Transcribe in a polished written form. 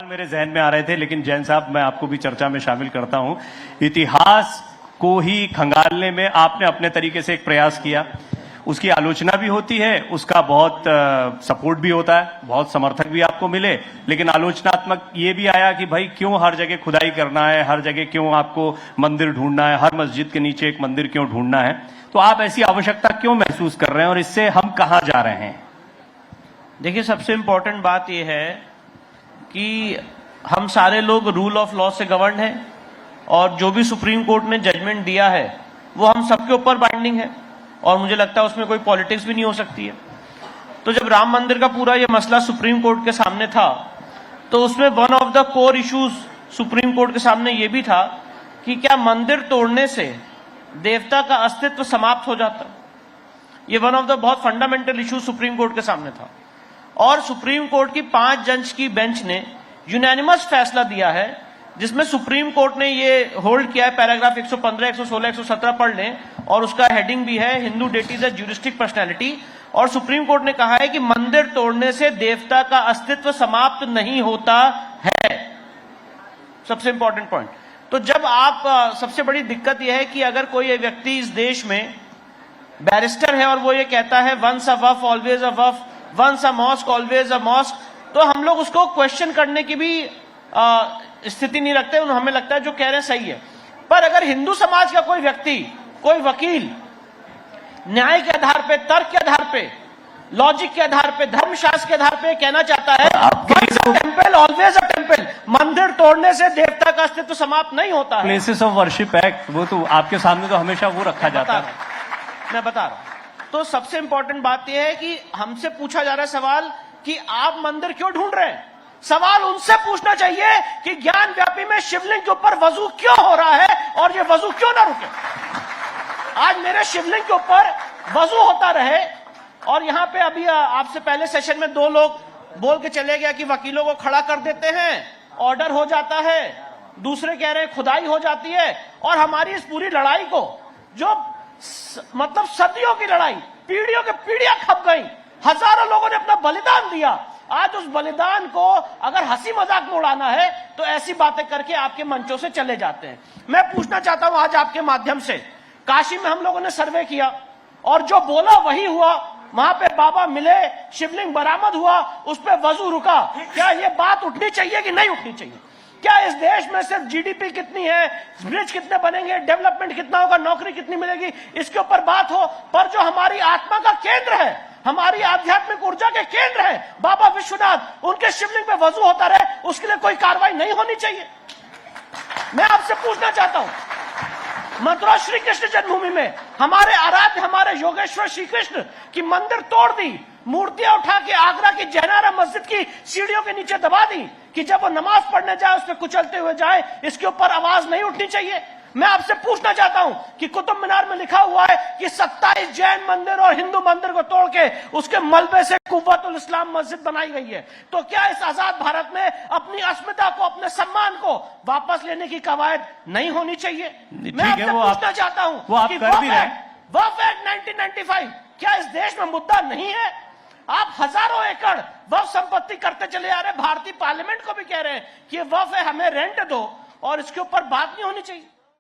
मेरे जहन में आ रहे थे, लेकिन जैन साहब मैं आपको भी चर्चा में शामिल करता हूं। इतिहास को ही खंगालने में आपने अपने तरीके से एक प्रयास किया, उसकी आलोचना भी होती है, उसका बहुत सपोर्ट भी होता है, बहुत समर्थक भी आपको मिले, लेकिन आलोचनात्मक ये भी आया कि भाई क्यों हर जगह खुदाई करना है, हर जगह क्यों आपको मंदिर ढूंढना है, हर मस्जिद के नीचे एक मंदिर क्यों ढूंढना है, तो आप ऐसी आवश्यकता क्यों महसूस कर रहे हैं और इससे हम कहां जा रहे हैं? देखिए, सबसे इंपॉर्टेंट बात यह है कि हम सारे लोग रूल ऑफ लॉ से गवर्न हैं और जो भी सुप्रीम कोर्ट ने जजमेंट दिया है वो हम सबके ऊपर बाइंडिंग है और मुझे लगता है उसमें कोई पॉलिटिक्स भी नहीं हो सकती है। तो जब राम मंदिर का पूरा ये मसला सुप्रीम कोर्ट के सामने था तो उसमें one of the core issues supreme court के सामने ये भी था कि क्या मंदिर तोड़ने से देवता का अस्तित्व समाप्त हो जाता। ये वन ऑफ द बहुत फंडामेंटल इश्यूज सुप्रीम कोर्ट के सामने था और सुप्रीम कोर्ट की 5 जज की बेंच ने यूनानिमस फैसला दिया है जिसमें सुप्रीम कोर्ट ने ये होल्ड किया है, पैराग्राफ 115, 116, 117 पढ़ लें और उसका हेडिंग भी है हिंदू डेटीज ए ज्यूरिस्टिक पर्सनैलिटी। और सुप्रीम कोर्ट ने कहा है कि मंदिर तोड़ने से देवता का अस्तित्व समाप्त नहीं होता है। सबसे इंपॉर्टेंट पॉइंट। तो जब आप सबसे बड़ी दिक्कत यह है कि अगर कोई व्यक्ति इस देश में बैरिस्टर है और वो ये कहता है once a waqf always a waqf, once a mosque always a mosque, तो हम लोग उसको क्वेश्चन करने की भी स्थिति नहीं रखते। हमें लगता है जो कह रहे हैं सही है। पर अगर हिंदू समाज का कोई व्यक्ति, कोई वकील न्याय के आधार पे, तर्क के आधार पे, लॉजिक के आधार पे, धर्मशास्त्र के आधार पे कहना चाहता है टेम्पल ऑलवेज अ टेम्पल, मंदिर तोड़ने से देवता का अस्तित्व समाप्त नहीं होता है। प्लेसेस ऑफ वर्शिप एक्ट, वो तो आपके सामने तो हमेशा वो रखा जाता है। मैं बता रहा हूं। तो सबसे इंपॉर्टेंट बात यह है कि हमसे पूछा जा रहा है सवाल कि आप मंदिर क्यों ढूंढ रहे हैं। सवाल उनसे पूछना चाहिए कि ज्ञान व्यापी में शिवलिंग के ऊपर वजू क्यों हो रहा है और ये वजू क्यों ना रुके। आज मेरे शिवलिंग के ऊपर वजू होता रहे और यहां पे अभी आपसे पहले सेशन में 2 लोग बोल के चले गया कि वकीलों को खड़ा कर देते हैं, ऑर्डर हो जाता है, दूसरे कह रहे हैं खुदाई हो जाती है। और हमारी इस पूरी लड़ाई को जो मतलब सदियों की लड़ाई, पीढ़ियों की पीढ़ियां खप गई, हजारों लोगों ने अपना बलिदान दिया, आज उस बलिदान को अगर हंसी मजाक में उड़ाना है तो ऐसी बातें करके आपके मंचों से चले जाते हैं। मैं पूछना चाहता हूं आज आपके माध्यम से, काशी में हम लोगों ने सर्वे किया और जो बोला वही हुआ, वहां पे बाबा मिले, शिवलिंग बरामद हुआ, उस पर वजू रुका। क्या ये बात उठनी चाहिए कि नहीं उठनी चाहिए? क्या इस देश में सिर्फ जीडीपी कितनी है, ब्रिज कितने बनेंगे, डेवलपमेंट कितना होगा, नौकरी कितनी मिलेगी, इसके ऊपर बात हो, पर जो हमारी आत्मा का केंद्र है, हमारी आध्यात्मिक ऊर्जा के केंद्र है बाबा विश्वनाथ, उनके शिवलिंग पे वजू होता रहे, उसके लिए कोई कार्रवाई नहीं होनी चाहिए? मैं आपसे पूछना चाहता हूं, मथुरा श्री कृष्ण जन्मभूमि में हमारे आराध्य, हमारे योगेश्वर श्री कृष्ण की मंदिर तोड़ दी, मूर्तियां उठा के आगरा की जयनारा मस्जिद की सीढ़ियों के नीचे दबा दी कि जब वो नमाज पढ़ने जाए उस पर कुचलते हुए जाए, इसके ऊपर आवाज नहीं उठनी चाहिए? मैं आपसे पूछना चाहता हूं कि कुतुब मीनार में लिखा हुआ है कि 27 जैन मंदिर और हिंदू मंदिर को तोड़ के उसके मलबे से कुव्वतुल इस्लाम मस्जिद बनाई गई है। तो क्या इस आजाद भारत में अपनी अस्मिता को, अपने सम्मान को वापस लेने की कवायद नहीं होनी चाहिए? मैं आपसे पूछना चाहता हूं कि वक्फ एक्ट 1995 क्या इस देश में मुद्दा नहीं है? आप हजारों एकड़ वक्फ संपत्ति करते चले आ रहे, भारतीय पार्लियामेंट को भी कह रहे हैं कि ये वक्फ है, हमें रेंट दो, और इसके ऊपर बात नहीं होनी चाहिए?